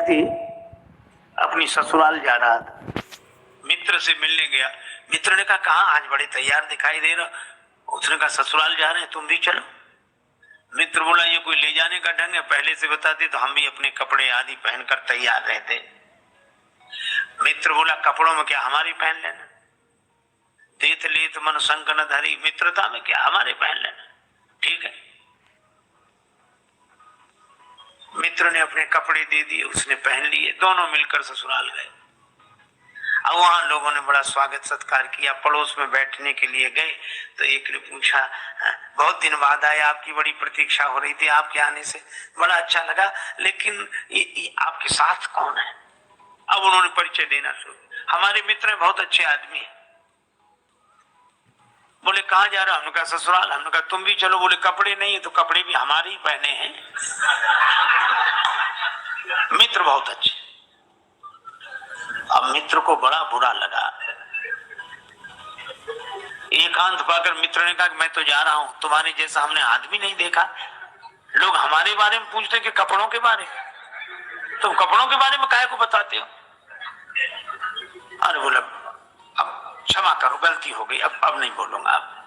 विद्यार्थी अपनी ससुराल जा रहा था, मित्र से मिलने गया। मित्र ने कहा कहाँ आज बड़े तैयार दिखाई दे रहा। उसने कहा ससुराल जा रहे हैं, तुम भी चलो। मित्र बोला ये कोई ले जाने का ढंग है, पहले से बताते तो हम भी अपने कपड़े आदि पहनकर तैयार रहते। मित्र बोला कपड़ों में क्या हमारी पहन लेना, देत लेत मन संग न धरी, मित्रता में क्या हमारे पहन लेना, ठीक है। मित्र ने अपने कपड़े दे दिए, उसने पहन लिए, दोनों मिलकर ससुराल गए। अब वहां लोगों ने बड़ा स्वागत सत्कार किया। पड़ोस में बैठने के लिए गए तो एक ने पूछा बहुत दिन बाद आए, आपकी बड़ी प्रतीक्षा हो रही थी, आपके आने से बड़ा अच्छा लगा, लेकिन ये आपके साथ कौन है। अब उन्होंने परिचय देना शुरू, हमारे मित्र हैं, बहुत अच्छे आदमी हैं। बोले कहाँ जा रहा, हमने कहा ससुराल। हमने कहा तुम भी चलो। बोले कपड़े नहीं है, तो कपड़े भी हमारे ही पहने हैं। मित्र बहुत अच्छे। अब मित्र को बड़ा बुरा लगा। एकांत पाकर मित्र ने कहा मैं तो जा रहा हूं, तुम्हारे जैसा हमने आदमी नहीं देखा। लोग हमारे बारे में पूछते कि कपड़ों के बारे में, तुम कपड़ों के बारे में काहे को बताते हो। अरे बोला अब क्षमा करो, गलती हो गई, अब नहीं बोलूंगा। अब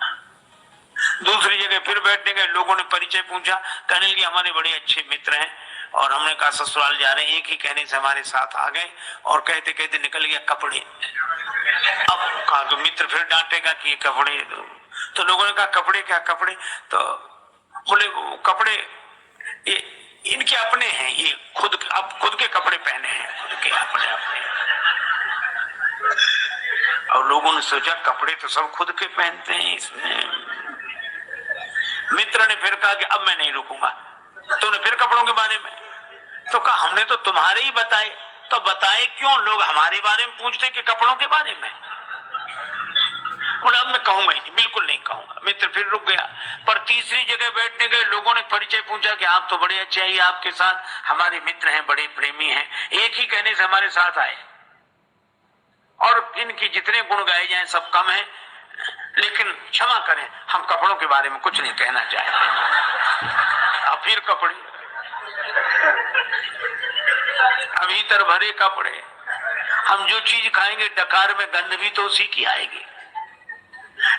दूसरी जगह फिर बैठने गए, लोगों ने परिचय पूछा, कहने लगे हमारे बड़े अच्छे मित्र हैं, और हमने कहा ससुराल जा रहे हैं। एक ही कहने से हमारे साथ आ गए, और कहते कहते निकल गया कपड़े। अब कहा तो मित्र फिर डांटेगा कि ये कपड़े, तो लोगों ने कहा कपड़े क्या कपड़े, तो बोले कपड़े ये इनके अपने हैं, ये खुद के कपड़े पहने हैं, खुद के अपने। और लोगों ने सोचा कपड़े तो सब खुद के पहनते हैं इसमें। मित्र ने फिर कहा कि अब मैं नहीं रुकूंगा। तूने फिर कपड़ों के बारे में, तो कहा हमने तो तुम्हारे ही बताए। तो बताए क्यों, लोग हमारे बारे में पूछते कि कपड़ों के बारे में। बोला अब मैं कहूंगा ही नहीं, बिल्कुल नहीं कहूंगा। मित्र फिर रुक गया। पर तीसरी जगह बैठने गए, लोगों ने परिचय पूछा कि आप तो बड़े अच्छे हैं, आपके साथ हमारे मित्र हैं, बड़े प्रेमी हैं, एक ही कहने से हमारे साथ आए, और इनकी जितने गुण गाए जाएं सब कम है, लेकिन क्षमा करें हम कपड़ों के बारे में कुछ नहीं कहना चाहते। अब फिर कपड़े, भीतर भरे कपड़े। हम जो चीज खाएंगे डकार में गंध भी तो उसी की आएगी।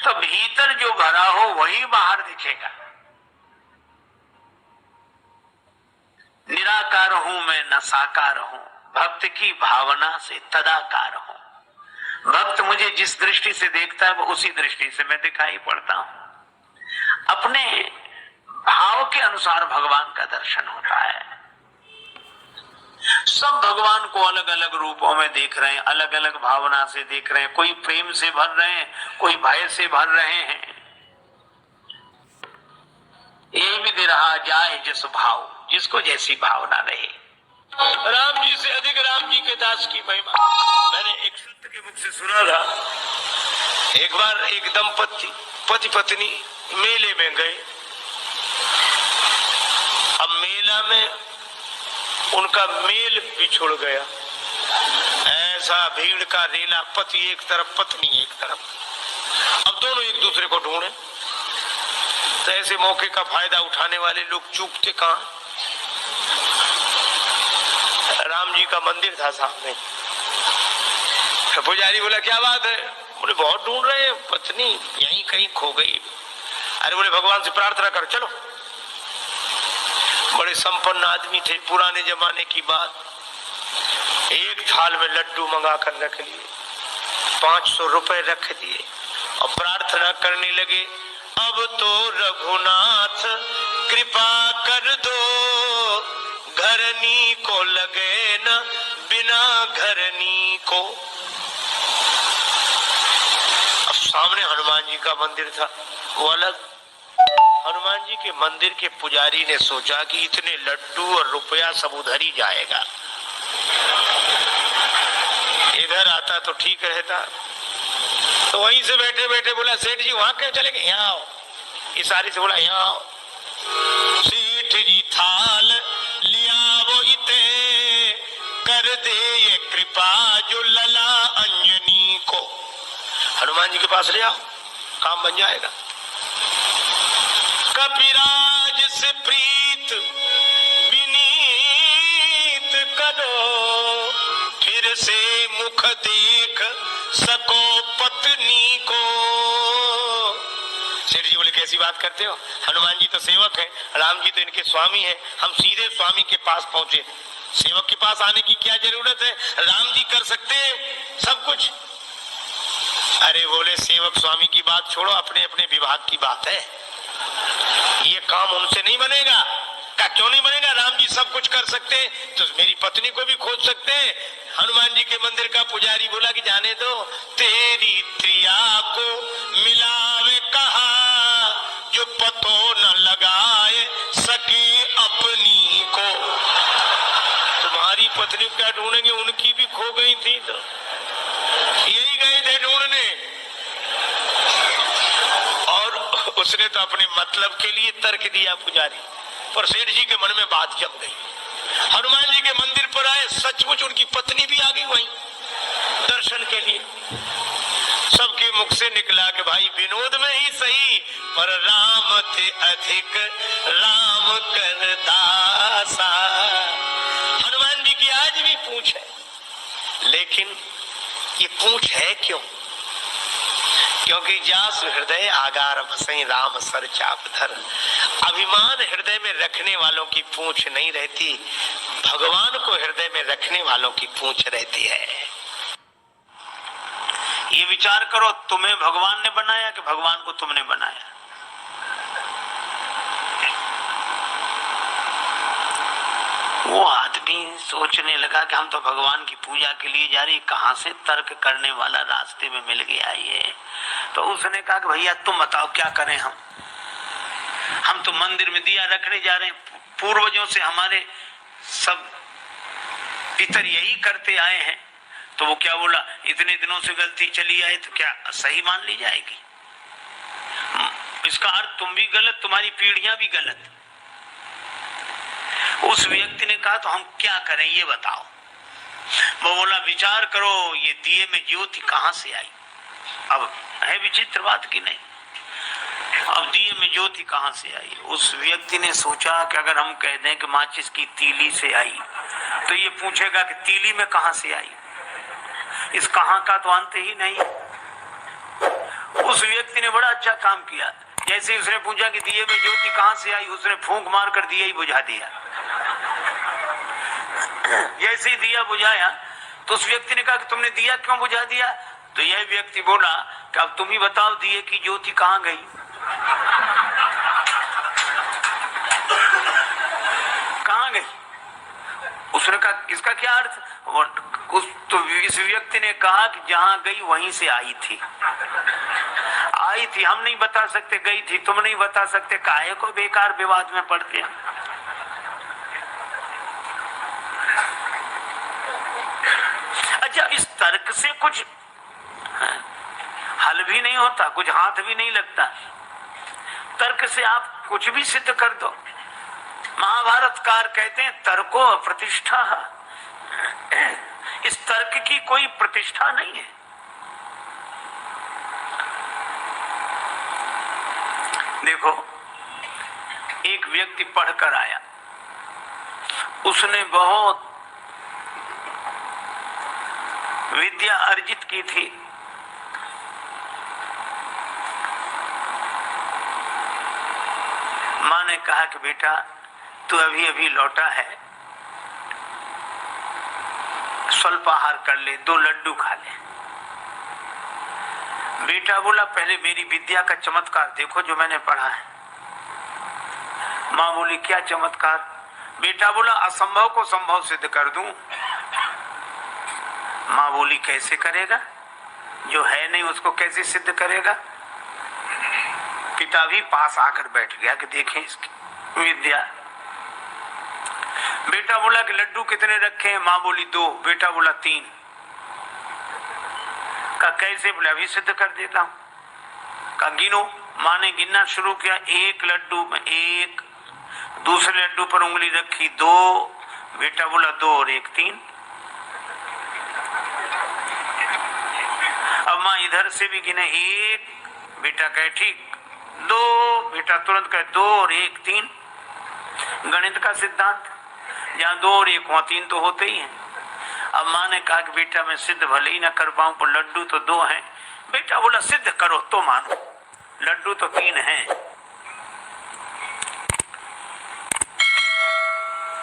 तो भीतर जो भरा हो वही बाहर दिखेगा। निराकार हूं मैं न साकार हूं, भक्त की भावना से तदाकार हूं। भक्त मुझे जिस दृष्टि से देखता है वो उसी दृष्टि से मैं दिखाई पड़ता हूं। अपने भाव के अनुसार भगवान का दर्शन होता है। सब भगवान को अलग अलग रूपों में देख रहे हैं, अलग अलग भावना से देख रहे हैं। कोई प्रेम से भर रहे हैं, कोई भय से भर रहे हैं। ये भी दे रहा जाए जिस भाव, जिसको जैसी भावना रहे। राम जी से अधिक राम जी के दास की महिमा। मैंने एक संत के मुख से सुना था, एक बार एक दंपति पति पत्नी मेले में गए। अब मेला में उनका मेल बिछुड़ गया। ऐसा भीड़ का रेला, पति एक तरफ पत्नी एक तरफ। अब दोनों एक दूसरे को ढूंढे, तो ऐसे मौके का फायदा उठाने वाले लोग चूकते कहां। राम जी का मंदिर था सामने। पुजारी बोला क्या बात है। बोले बहुत ढूंढ रहे हैं, पत्नी यहीं कहीं खो गई। अरे बोले भगवान से प्रार्थना कर चलो। बड़े संपन्न आदमी थे, पुराने जमाने की बात। एक थाल में लड्डू मंगा कर रख लिए, 500 रुपए रख दिए, और प्रार्थना करने लगे अब तो रघुनाथ कृपा कर दो, घरनी को लगे न बिना घरनी को। अब सामने हनुमान जी का मंदिर था, वो अलग। हनुमान जी के मंदिर के पुजारी ने सोचा कि इतने लड्डू और रुपया सब उधर ही जाएगा, इधर आता तो ठीक रहता। तो वहीं से बैठे बैठे बोला सेठ जी वहां क्यों चले गए, यहाँ आओ। इशारे से बोला यहाँ आओ। सेठ जी थाल लिया वो इते, कर दे ये कृपा जो लला अंजनी को। हनुमान जी के पास ले आओ, काम बन जाएगा। कपिराज से प्रीत विनीत कर दो, फिर से मुख देख सको पत्नी को। सेठ जी बोले कैसी बात करते हो, हनुमान जी तो सेवक हैं, राम जी तो इनके स्वामी हैं, हम सीधे स्वामी के पास पहुंचे, सेवक के पास आने की क्या जरूरत है, राम जी कर सकते हैं सब कुछ। अरे बोले सेवक स्वामी की बात छोड़ो, अपने अपने विभाग की बात है, ये काम उनसे नहीं बनेगा। क्या क्यों नहीं बनेगा, राम जी सब कुछ कर सकते हैं तो मेरी पत्नी को भी खोज सकते हैं। हनुमान जी के मंदिर का पुजारी बोला कि जाने दो, तेरी त्रिया को मिलावे कहा, जो पतो न लगाए सके अपनी को। तुम्हारी पत्नी क्या ढूंढेंगे, उनकी भी खो गई थी तो यही गए थे ढूंढने, और उसने तो अपने मतलब के लिए तर्क दिया पुजारी, पर सेठ जी के मन में बात जम गई। हनुमान जी के मंदिर पर आए, सचमुच उनकी पत्नी भी आ गई वहीं दर्शन के लिए। सबके मुख से निकला कि भाई विनोद में ही सही, पर राम थे अधिक राम कर दासा। हनुमान जी की आज भी पूंछ है, लेकिन ये पूंछ है क्यों? क्योंकि जास हृदय आगार बसई राम सर चाप धर। अभिमान हृदय में रखने वालों की पूंछ नहीं रहती, भगवान को हृदय में रखने वालों की पूंछ रहती है। ये विचार करो, तुम्हें भगवान ने बनाया कि भगवान को तुमने बनाया? वो आदमी सोचने लगा कि हम तो भगवान की पूजा के लिए जा रही, कहां से तर्क करने वाला रास्ते में मिल गया ये। तो उसने कहा कि भैया तुम बताओ क्या करें, हम तो मंदिर में दिया रखने जा रहे हैं, पूर्वजों से हमारे सब पितर यही करते आए हैं। तो वो क्या बोला, इतने दिनों से गलती चली आए तो क्या सही मान ली जाएगी? इसका अर्थ तुम भी गलत, तुम्हारी पीढ़ियां भी गलत। उस व्यक्ति ने कहा तो हम क्या करें ये बताओ। वो बोला विचार करो, ये दिए में ज्योति कहां से आई? अब है विचित्र बात की नहीं, अब दिए में ज्योति कहां से आई? उस व्यक्ति ने सोचा कि अगर हम कह दें कि माचिस की तीली से आई, तो ये पूछेगा कि तीली में कहां से आई, इस कहां का तो अंत ही नहीं। उस व्यक्ति ने बड़ा अच्छा काम किया, जैसे उसने पूछा कि दिए में ज्योति कहां से आई, उसने फूंक मार कर दिया ही बुझा दिया। जैसे ही दिया बुझाया तो उस व्यक्ति ने कहा कि तुमने दिया क्यों बुझा दिया? तो यह व्यक्ति बोला कि अब तुम ही बताओ दिए की ज्योति कहां गई? कहां गई? उसने कहा इसका क्या अर्थ? तो इस व्यक्ति ने कहा कि जहां गई वहीं से आई थी। आई थी, हम नहीं बता सकते, गई थी तुम नहीं बता सकते, काहे को बेकार विवाद में पड़ते हैं। अच्छा, इस तर्क से कुछ हल भी नहीं होता, कुछ हाथ भी नहीं लगता। तर्क से आप कुछ भी सिद्ध कर दो। महाभारतकार कहते हैं तर्को प्रतिष्ठा, इस तर्क की कोई प्रतिष्ठा नहीं है। देखो, एक व्यक्ति पढ़कर आया, उसने बहुत विद्या अर्जित की थी, माँ ने कहा कि बेटा तू अभी अभी लौटा है, स्वल्पाहार कर ले, 2 लड्डू खा ले। बेटा बोला पहले मेरी विद्या का चमत्कार देखो जो मैंने पढ़ा है। माँ बोली क्या चमत्कार? बेटा बोला असंभव को संभव सिद्ध कर दूं। माँ बोली कैसे करेगा, जो है नहीं उसको कैसे सिद्ध करेगा? पिता भी पास आकर बैठ गया कि देखें इसकी विद्या। बेटा बोला कि लड्डू कितने रखे हैं? माँ बोली 2, बेटा बोला 3। का कैसे? बोला अभी सिद्ध कर देता हूं। का गिनो। माँ ने गिनना शुरू किया, 1 लड्डू में 1, दूसरे लड्डू पर उंगली रखी 2, बेटा बोला 2 और 1 3। अब माँ इधर से भी गिने 1, बेटा कहे ठीक, 2, बेटा तुरंत कहे 2 और 1 3। गणित का सिद्धांत, जहाँ 2 और 1 वहाँ 3 तो होते ही हैं। अब माँ ने कहा कि बेटा मैं सिद्ध भले ही ना कर पाऊं पर लड्डू तो 2 हैं। बेटा बोला सिद्ध करो तो मानो, लड्डू तो 3 हैं।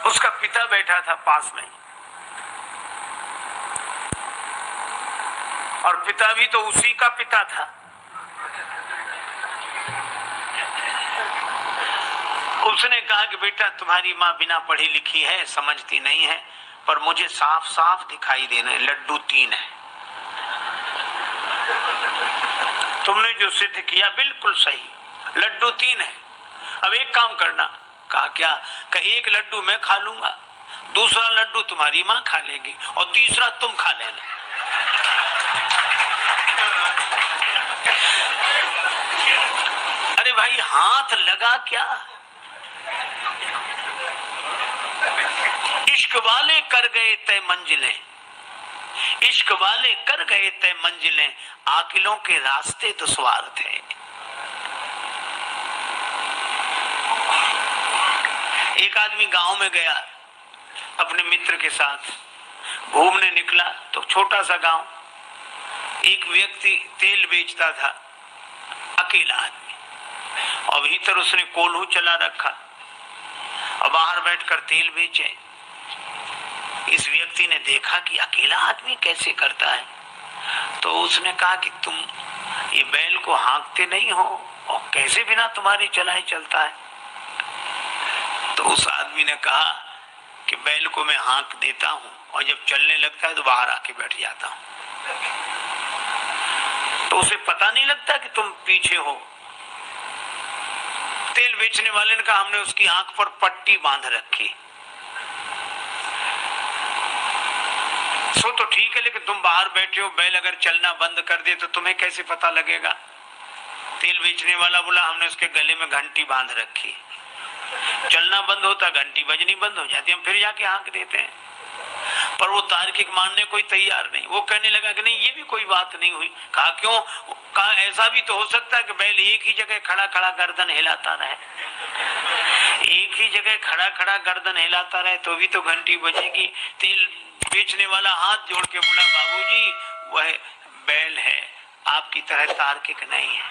उसका पिता बैठा था पास में और पिता भी तो उसी का पिता था। उसने कहा कि बेटा तुम्हारी माँ बिना पढ़ी लिखी है, समझती नहीं है, पर मुझे साफ साफ दिखाई देना है लड्डू 3 है। तुमने जो सिद्ध किया बिल्कुल सही, लड्डू 3 है। अब एक काम करना। कहा क्या? कि 1 लड्डू मैं खा लूंगा, दूसरा लड्डू तुम्हारी माँ खा लेगी और तीसरा तुम खा लेना। अरे भाई हाथ लगा क्या? इश्क वाले कर गए तय मंजिलें, इश्क वाले कर गए तय मंजिलें, आकिलों के रास्ते दुश्वार थे। एक आदमी गांव में गया, अपने मित्र के साथ घूमने निकला तो छोटा सा गांव, एक व्यक्ति तेल बेचता था, अकेला आदमी, और भीतर उसने कोल्हू चला रखा और बाहर बैठकर तेल बेचे। इस व्यक्ति ने देखा कि अकेला आदमी कैसे करता है, तो उसने कहा कि तुम ये बैल को हाँकते नहीं हो और कैसे बिना तुम्हारे चलाए चलता है? तो उस आदमी ने कहा कि बैल को मैं हाँक देता हूं और जब चलने लगता है तो बाहर आके बैठ जाता हूं, तो उसे पता नहीं लगता कि तुम पीछे हो। तेल बेचने वाले ने कहा हमने उसकी आंख पर पट्टी बांध रखी। सो तो ठीक है, लेकिन तुम बाहर बैठे हो, बैल अगर चलना बंद कर दे तो तुम्हें कैसे पता लगेगा? तेल बेचने वाला बोला हमने उसके गले में घंटी बांध रखी, चलना बंद होता घंटी बजनी बंद हो जाती, हम फिर जाके हाँक देते हैं। पर वो तार्किक मानने कोई तैयार नहीं। वो कहने लगा कि नहीं ये भी कोई बात नहीं हुई। कहा क्यों? कहा ऐसा भी तो हो सकता है कि बैल एक ही जगह खड़ा खड़ा गर्दन हिलाता रहे, एक ही जगह खड़ा खड़ा गर्दन हिलाता रहे तो भी तो घंटी बजेगी। तेल बेचने वाला हाथ जोड़ के बोला बाबूजी वह बैल है, आपकी तरह तार्किक नहीं है।